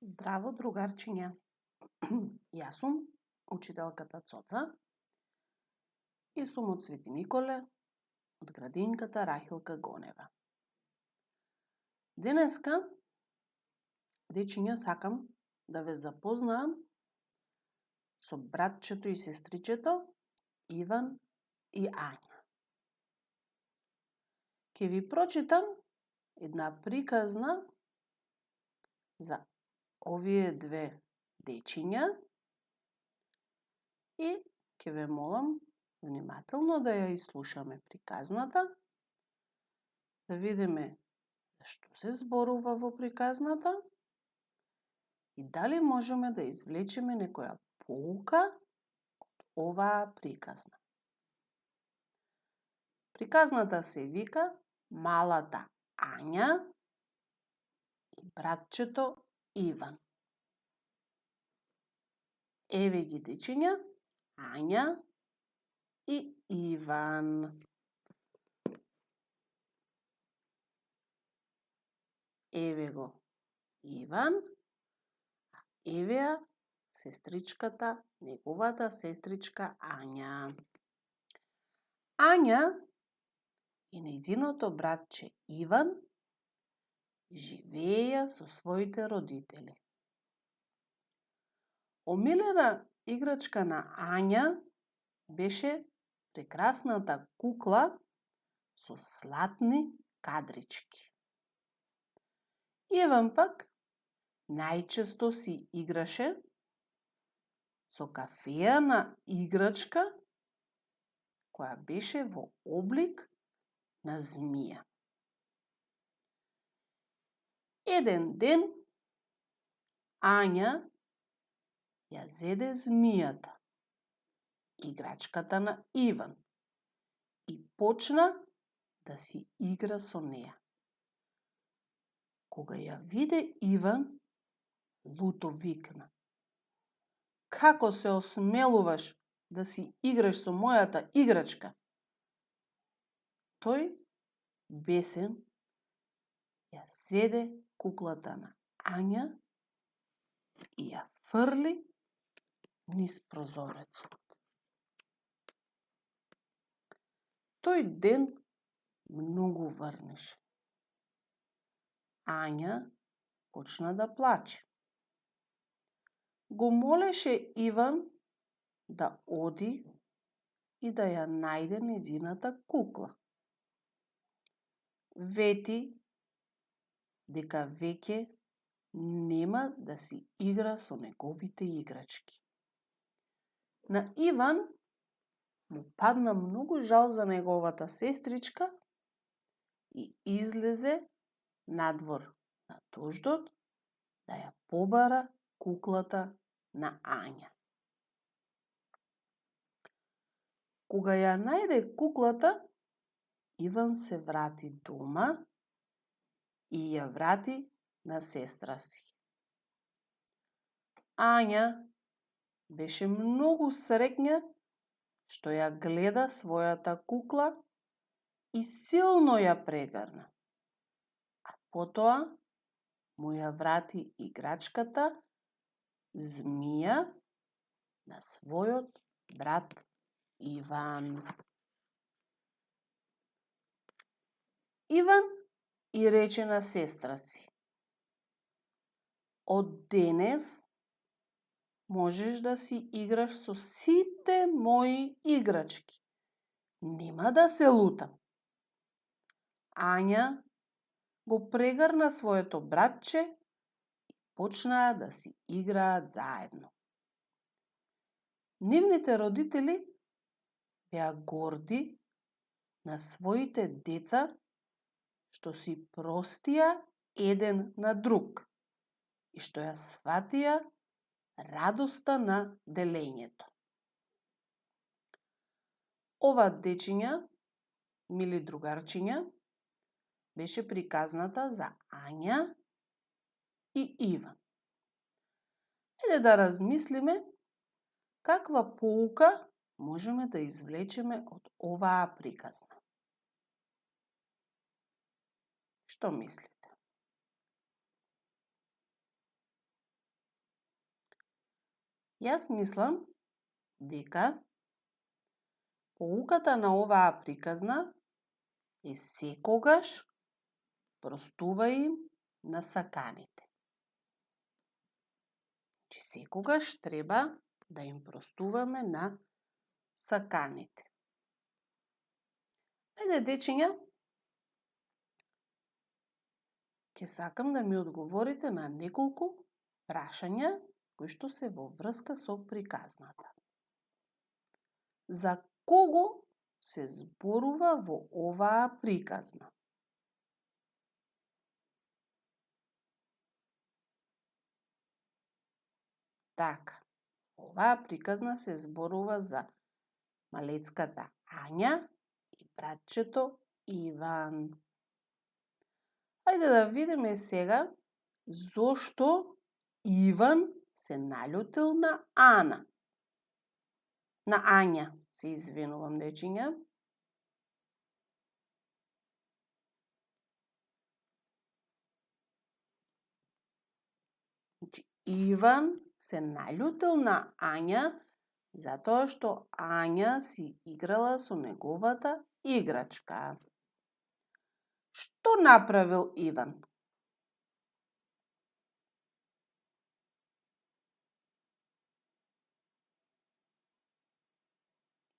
Здраво, другарчиња! Јас сум учителката Цоца и сум од Свети Николе, од градинката Рахилка Гонева. Денеска, дечиња, сакам да ве запознаам со братчето и сестричето Иван и Ања. Ќе ви прочитам една приказна за овие две дечиња и ќе ве молам внимателно да ја изслушаме приказната, да видиме што се зборува во приказната и дали можеме да извлечеме некоја поука од оваа приказна. Приказната се вика Малата Ања и братчето Иван. Еве ги, дечиња, Ања и Иван. Еве го Иван, а еве ја сестричката, неговата сестричка Ања. Ања и нејзиното братче Иван живееја со своите родители. Омилена играчка на Ања беше прекрасната кукла со слатни кадрички. Иван пак најчесто си играше со кафејана играчка која беше во облик на змија. Еден ден Ања ја зеде змијата, играчката на Иван, и почна да си игра со неа. Кога ја виде Иван, луто викна: "Како се осмелуваш да си играш со мојата играчка?" Тој, бесен, ја зеде куклата на Ања и ја фрли низ прозорецот. Тој ден многу врнеше. Ања почна да плаче. Го молеше Иван да оди и да ја најде нејзината кукла. Вети дека веќе нема да си игра со неговите играчки. На Иван му падна многу жал за неговата сестричка и излезе надвор на дождот да ја побара куклата на Ања. Кога ја најде куклата, Иван се врати дома и ја врати на сестра си. Ања беше многу среќна што ја гледа својата кукла и силно ја прегрна, а потоа му ја врати играчката змија на својот брат Иван. Иван и рече на сестра си: "Од денес можеш да си играш со сите мои играчки. Нема да се лутам." Ања го прегрна своето братче и почнаа да си играат заедно. Нивните родители беа горди на своите деца што си простија еден на друг и што ја сватија радоста на делењето. Ова, дечиња, мили другарчиња, беше приказната за Ања и Иван. Ајде да размислиме каква поука можеме да извлечеме од оваа приказна. Што мислите? Јас мислам дека поуката на оваа приказна е секогаш простувај им на саканите. Че секогаш треба да им простуваме на саканите. Ајде, дечиња, ќе сакам да ми одговорите на неколку прашања кои што се во врска со приказната. За кого се зборува во оваа приказна? Така, оваа приказна се зборува за малецката Ања и братчето Иван. Ајде да видиме сега зошто Иван се наљутил на Ана. На Ања, се извинувам, дечиња. Значи, Иван се наљутил на Ања затоа што Ања си играла со неговата играчка. Што направил Иван?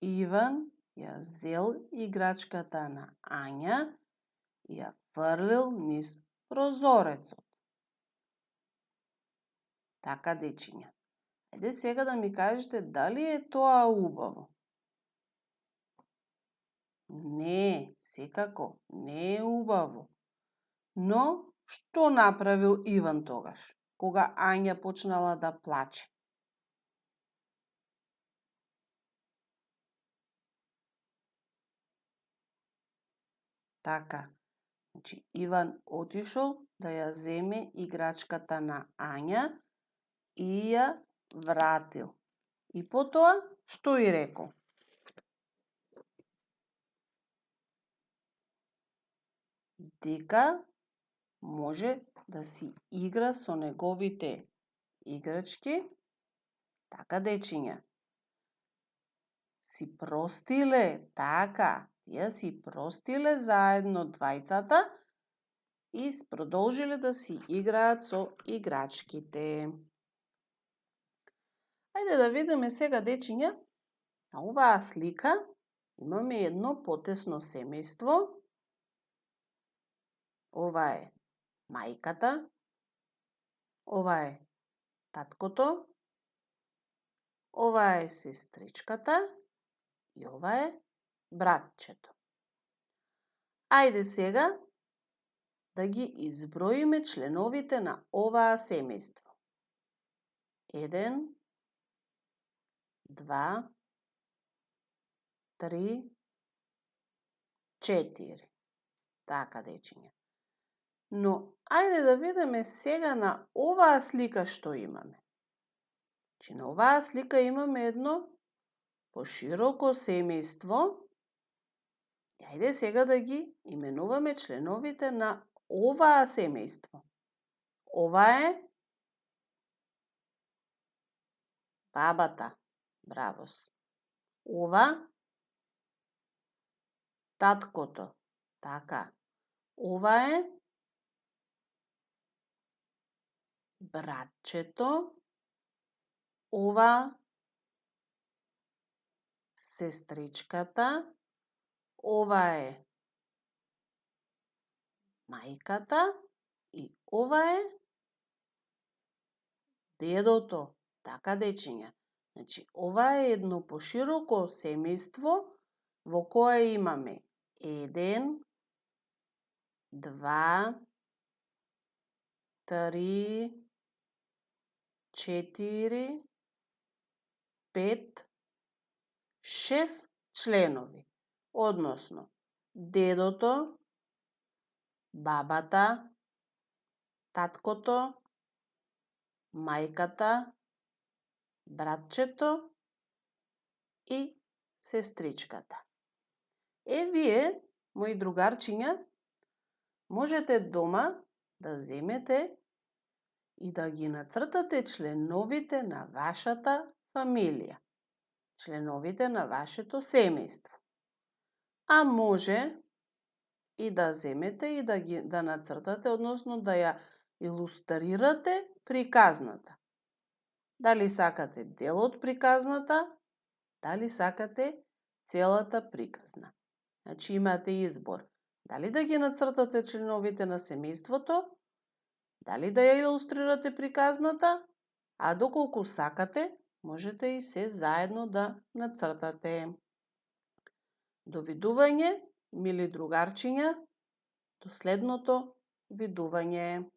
Иван ја зел играчката на Ања и ја фрлил низ прозорецот. Така, дечиња. Ајде сега да ми кажете дали е тоа убаво? Не, секако, не е убаво. Но, што направил Иван тогаш, кога Ања почнала да плаче? Така, значи Иван отишол да ја земе играчката на Ања и ја вратил. И потоа, што и рекол? Дека може да си игра со неговите играчки. Така, дечиња. Си простиле, така, тие си простиле заедно двајцата и продолжиле да си играат со играчките. Ајде да видиме сега, дечиња, на оваа слика имаме едно потесно семејство. Ова е мајката, ова е таткото, ова е сестричката и ова е братчето. Ајде сега да ги изброиме членовите на оваа семејство. 1, 2, 3, 4. Така, дечиња. Но, ајде да видиме сега на оваа слика што имаме. Че на оваа слика имаме едно пошироко семејство. И ајде сега да ги именуваме членовите на оваа семејство. Ова е бабата. Бравос. Ова таткото. Така. Ова е братчето. Ова сестричката. Ова е мајката и ова е дедото. Така, дечиња. Значи, ова е едно пошироко семејство во кое имаме 1, 2, 3, 4, 5, 6 членови. Односно, дедото, бабата, таткото, мајката, братчето и сестричката. Вие, мои другарчиња, можете дома да земете и да ги нацртате членовите на вашата фамилија, членовите на вашето семејство. А може и да земете и да нацртате, односно да ја илустрирате приказната. Дали сакате дел од приказната, дали сакате целата приказна. Значи имате избор. Дали да ги нацртате членовите на семејството, дали да ја илустрирате приказната, а доколку сакате, можете и се заедно да нацртате. Довидување, мили другарчиња, до следното видување.